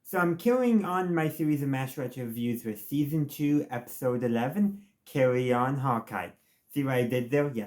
So I'm carrying on my series of Master Retro reviews with Season 2, Episode 11, Carry On Hawkeye. See what I did there? Yeah.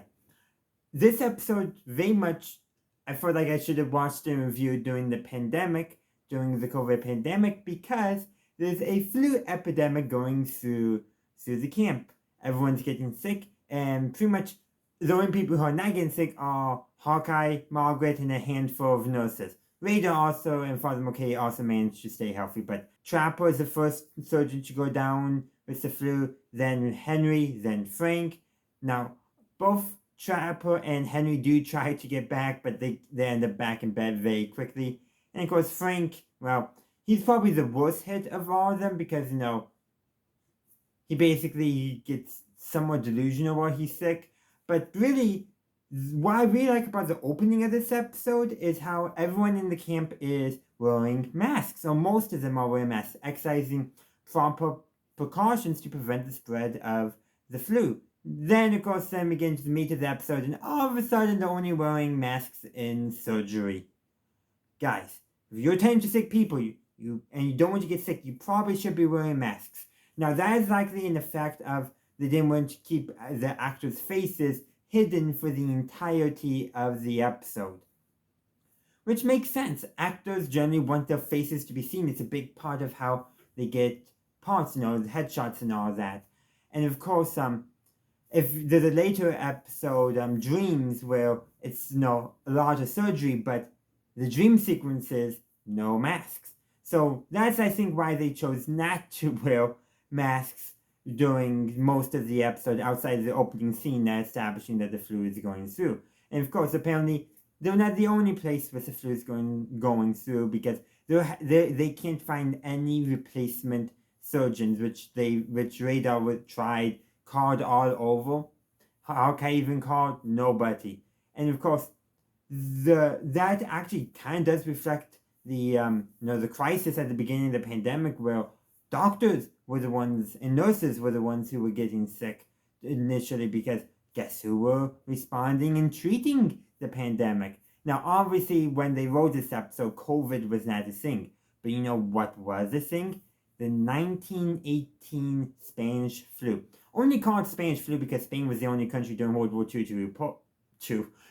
This episode, very much, I felt like I should have watched and reviewed during the COVID pandemic, because there's a flu epidemic going through the camp. Everyone's getting sick, and pretty much the only people who are not getting sick are Hawkeye, Margaret, and a handful of nurses. Raider also and Father McKay also managed to stay healthy, but Trapper is the first surgeon to go down with the flu, then Henry, then Frank. Now, both Trapper and Henry do try to get back, but they end up back in bed very quickly. And of course, Frank, well, he's probably the worst hit of all of them because, he basically gets somewhat delusional while he's sick. But really, what I really like about the opening of this episode is how everyone in the camp is wearing masks. So most of them are wearing masks, exercising proper precautions to prevent the spread of the flu. Then, of course, then we get into the meat of the episode, and all of a sudden they're only wearing masks in surgery. Guys, if you're attending to sick people, and you don't want to get sick, you probably should be wearing masks. Now, that is likely an effect of they didn't want to keep the actors' faces hidden for the entirety of the episode. Which makes sense. Actors generally want their faces to be seen. It's a big part of how they get parts, headshots and all that. And of course, if there's a later episode, Dreams, where it's, a larger surgery, but the dream sequences, no masks. So that's, I think, why they chose not to wear masks during most of the episode outside of the opening scene that establishing that the flu is going through. And of course, apparently, they're not the only place where the flu is going through, because they can't find any replacement surgeons, which Radar tried, called all over. Hawkeye even called, nobody. And of course, that actually kind of does reflect the crisis at the beginning of the pandemic, where doctors were the ones and nurses were the ones who were getting sick initially, because guess who were responding and treating the pandemic? Now, obviously, when they wrote this episode, COVID was not a thing. But you know what was a thing? The 1918 Spanish flu. Only called Spanish flu because Spain was the only country during World War II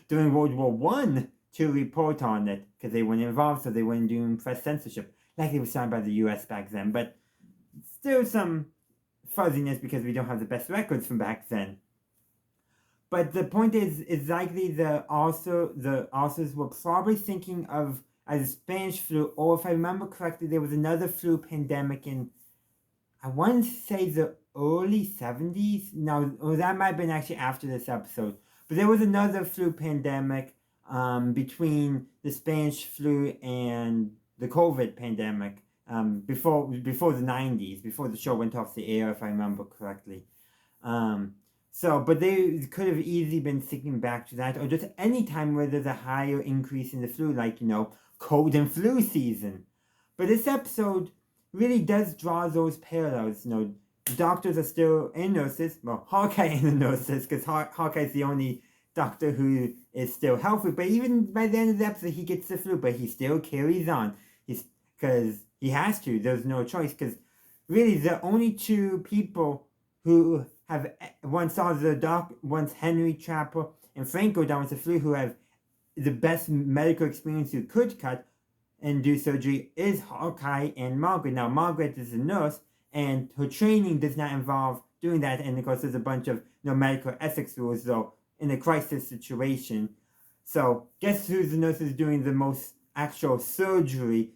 during World War I to report on it, because they weren't involved, so they weren't doing press censorship like it was done by the US back then. But still some fuzziness because we don't have the best records from back then. But the point is likely the authors were probably thinking of as a Spanish flu, or if I remember correctly, there was another flu pandemic in, I want to say, the early 70s. Now, or that might have been actually after this episode. But there was another flu pandemic between the Spanish flu and the COVID pandemic before the 90s, before the show went off the air, if I remember correctly. But they could have easily been thinking back to that, or just any time where there's a higher increase in the flu, like, cold and flu season. But this episode really does draw those parallels. The doctors are still, and nurses, well, Hawkeye and the nurses, because Hawkeye's the only doctor who is still healthy. But even by the end of the episode, he gets the flu, but he still carries on. Because he has to. There's no choice. Because really, the only two people who have once Henry, Trapper, and Frank go down with the flu, who have the best medical experience who could cut and do surgery, is Hawkeye and Margaret. Now, Margaret is a nurse, and her training does not involve doing that. And of course, there's a bunch of medical ethics rules, though, in a crisis situation. So, guess who's the nurse is doing the most actual surgery?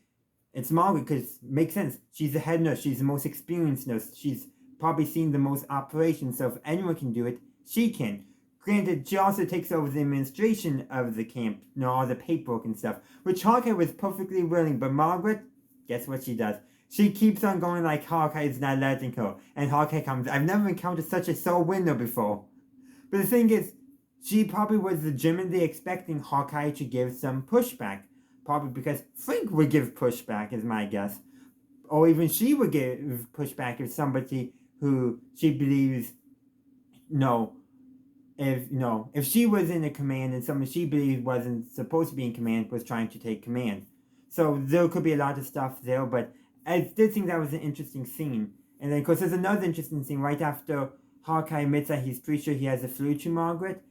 It's Margaret, because it makes sense. She's the head nurse. She's the most experienced nurse. She's probably seen the most operations. So if anyone can do it, she can. Granted, she also takes over the administration of the camp, all the paperwork and stuff, which Hawkeye was perfectly willing. But Margaret, guess what she does? She keeps on going like Hawkeye is not letting her. And Hawkeye comes. I've never encountered such a soul winner before. But the thing is, she probably was legitimately expecting Hawkeye to give some pushback. Probably because Frank would give pushback, is my guess. Or even she would give pushback if somebody who she believes, if she was in a command and someone she believed wasn't supposed to be in command was trying to take command. So there could be a lot of stuff there, but I did think that was an interesting scene. And then, of course, there's another interesting scene right after Hawkeye admits that he's pretty sure he has a flu to Margaret.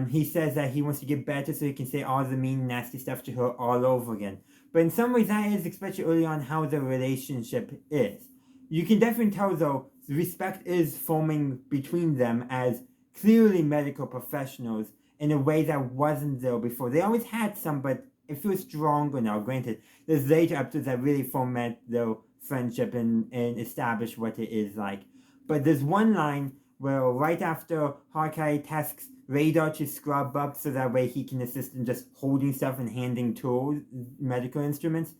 He says that he wants to get better so he can say all the mean, nasty stuff to her all over again. But in some ways, that is, especially early on, how the relationship is. You can definitely tell, though, respect is forming between them as clearly medical professionals in a way that wasn't there before. They always had some, but it feels stronger now. Granted, there's later episodes that really foment their friendship and establish what it is like. But there's one line where right after Hawkeye tasks Radar to scrub up so that way he can assist in just holding stuff and handing tools, medical instruments,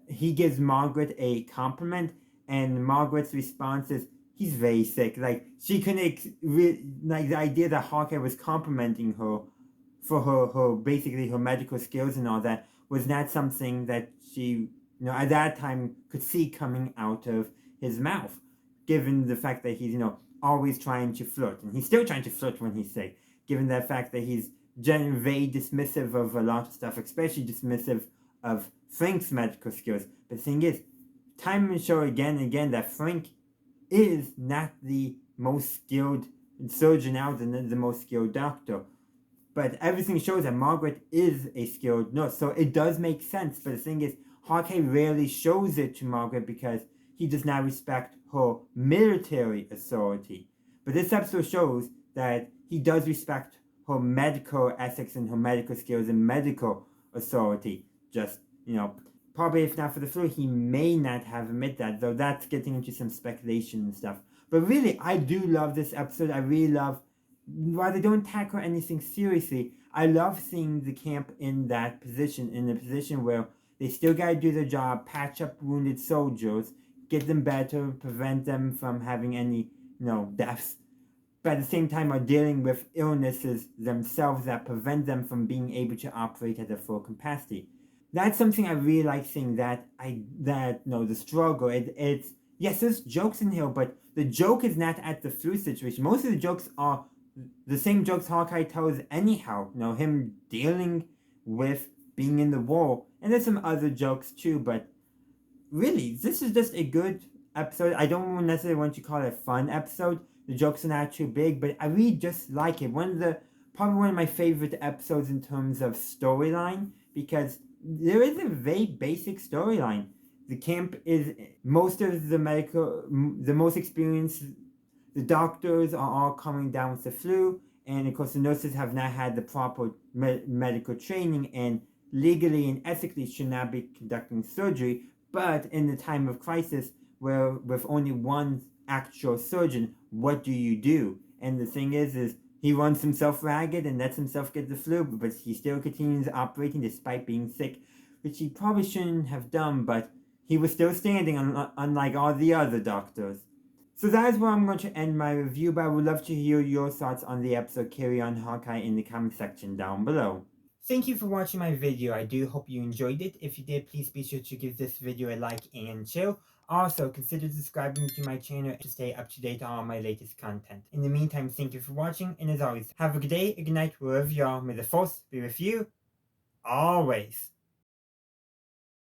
he gives Margaret a compliment, and Margaret's response is, he's very sick. Like, she couldn't, like, the idea that Hawkeye was complimenting her for her basically her medical skills and all that was not something that she, at that time could see coming out of his mouth, given the fact that he's, always trying to flirt. And he's still trying to flirt when he's sick, given the fact that he's generally very dismissive of a lot of stuff, especially dismissive of Frank's medical skills. But the thing is, time will show again and again that Frank is not the most skilled surgeon out and the most skilled doctor. But everything shows that Margaret is a skilled nurse. So it does make sense. But the thing is, Hawkeye rarely shows it to Margaret because he does not respect her military authority. But this episode shows that he does respect her medical ethics and her medical skills and medical authority. Just, probably if not for the flu, he may not have admitted that, though that's getting into some speculation and stuff. But really, I do love this episode. I really love, while they don't tackle anything seriously, I love seeing the camp in that position, in a position where they still gotta do their job, patch up wounded soldiers, get them better, prevent them from having any, deaths. But at the same time are dealing with illnesses themselves that prevent them from being able to operate at their full capacity. That's something I really like seeing, the struggle. It's, yes, there's jokes in here, but the joke is not at the flu situation. Most of the jokes are the same jokes Hawkeye tells anyhow. Him dealing with being in the war. And there's some other jokes too, but really, this is just a good episode. I don't necessarily want to call it a fun episode. The jokes are not too big, but I really just like it. Probably one of my favorite episodes in terms of storyline, because there is a very basic storyline. The camp is most of the most experienced, the doctors are all coming down with the flu, and of course the nurses have not had the proper medical training and legally and ethically should not be conducting surgery. But in the time of crisis, where with only one actual surgeon, what do you do? And the thing is he runs himself ragged and lets himself get the flu, but he still continues operating despite being sick, which he probably shouldn't have done, but he was still standing, unlike all the other doctors. So that is where I'm going to end my review, but I would love to hear your thoughts on the episode Carry On Hawkeye in the comment section down below. Thank you for watching my video. I do hope you enjoyed it. If you did, please be sure to give this video a like and share. Also, consider subscribing to my channel to stay up to date on all my latest content. In the meantime, thank you for watching, and as always, have a good day, a good night, wherever you are. May the force be with you, always.